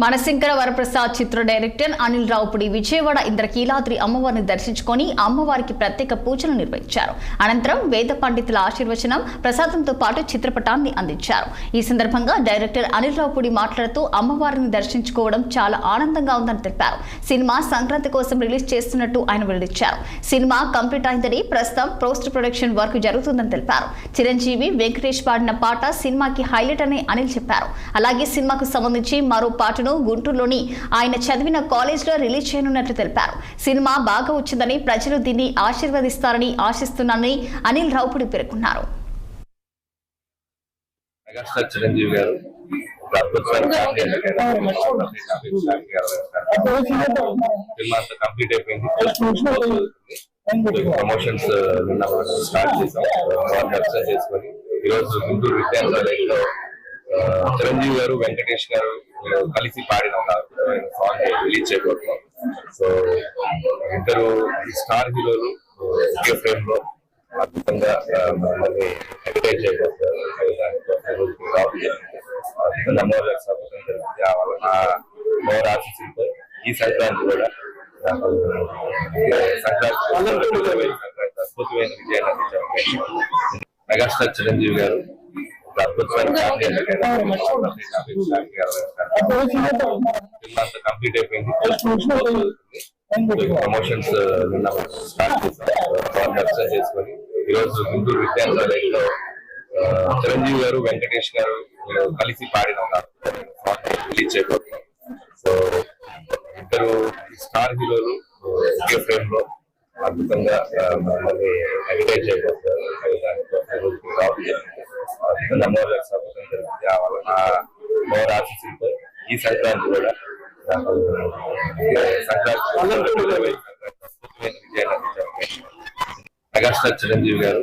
మనశంకర వరప్రసాద్ చిత్ర director Anil Ravipudi Vijayawada Indrakeeladri అమ్మవారిని దర్శించుకొని అమ్మవారికి ప్రత్యేక పూజలు నిర్వహించారు. అనంతరం వేద పండితుల ఆశీర్వచనం ప్రసాదంతో పాటు చిత్రపటాన్ని అందించారు. ఈ సందర్భంగా డైరెక్టర్ అనిల్ రావుపుడి మాట్లాడుతూ అమ్మవారిని దర్శించుకోవడం చాలా ఆనందంగా ఉందని తెలిపారు. సినిమా సంక్రాంతి కోసం రిలీజ్ చేస్తున్నట్టు ఆయన వెల్లడించారు. సినిమా కంప్లీట్ అయిందని, ప్రస్తుతం పోస్ట్ ప్రొడక్షన్ వర్క్ జరుగుతుందని తెలిపారు. చిరంజీవి వెంకటేష్ పాడిన పాట సినిమాకి హైలైట్ అని అనిల్ చెప్పారు. అలాగే సినిమాకు సంబంధించి మరో పాట గుంటూరులోని ఆయన చదివిన కాలేజ్ లో రిలీజ్ చేయనున్నట్లు తెలిపారు. సినిమా బాగా వచ్చిందని, ప్రజలు దీన్ని ఆశీర్వదిస్తారని ఆశిస్తున్నానని అనిల్ రావుపుడి పేర్కొన్నారు. చిరంజీవి గారు కంప్లీట్ అయిపోయింది. ప్రమోషన్స్ స్టార్ట్ చేసాం. దర్శనం చేసుకొని ఈరోజు గుంటూరు విద్యాలయంలో చిరంజీవి గారు వెంకటేష్ గారు కలిసి పాడిన ఒక సాంగ్ రిలీజ్ చేయబోతున్నాం. సో ఇద్దరు స్టార్ హీరోలు ఒకే ఫ్రేమ్ లో అద్భుతంగా మమ్మల్ని ఎంకరేజ్ చేయబోతున్నారు. అమ్మవారి ఆశీస్సులతో ఈ సంక్రాంతి కూడా అద్భుతమైన విజయాన్ని అందించారు. మెగాస్టార్ చిరంజీవి గారు కంప్లీట్ అయిపోయింది. ప్రమోషన్స్ స్టార్ట్ చేసాం. దర్శనం చేసుకొని ఈరోజు గుంటూరు విద్యాలయంలో చిరంజీవి గారు వెంకటేష్ గారు కలిసి పాడిన ఒక సాంగ్ రిలీజ్ చేయబోతున్నాం. సో ఇద్దరు స్టార్ హీరోలు ఒకే ఫ్రేమ్ లో అద్భుతంగా మమ్మల్ని ఎంకరేజ్ చేయబోతున్నారు. అమ్మవారి ఆశీస్సులతో ఈ సంక్రాంతి కూడా విజయాన్ని అందించారు. మెగాస్టార్ చిరంజీవి గారు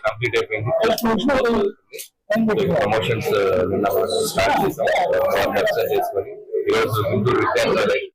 కంప్లీట్ అయిపోయింది. ప్రమోషన్స్ స్టార్ట్ చేసాం. దర్శనం చేసుకొని ఈరోజు గుంటూరు విద్యాలయం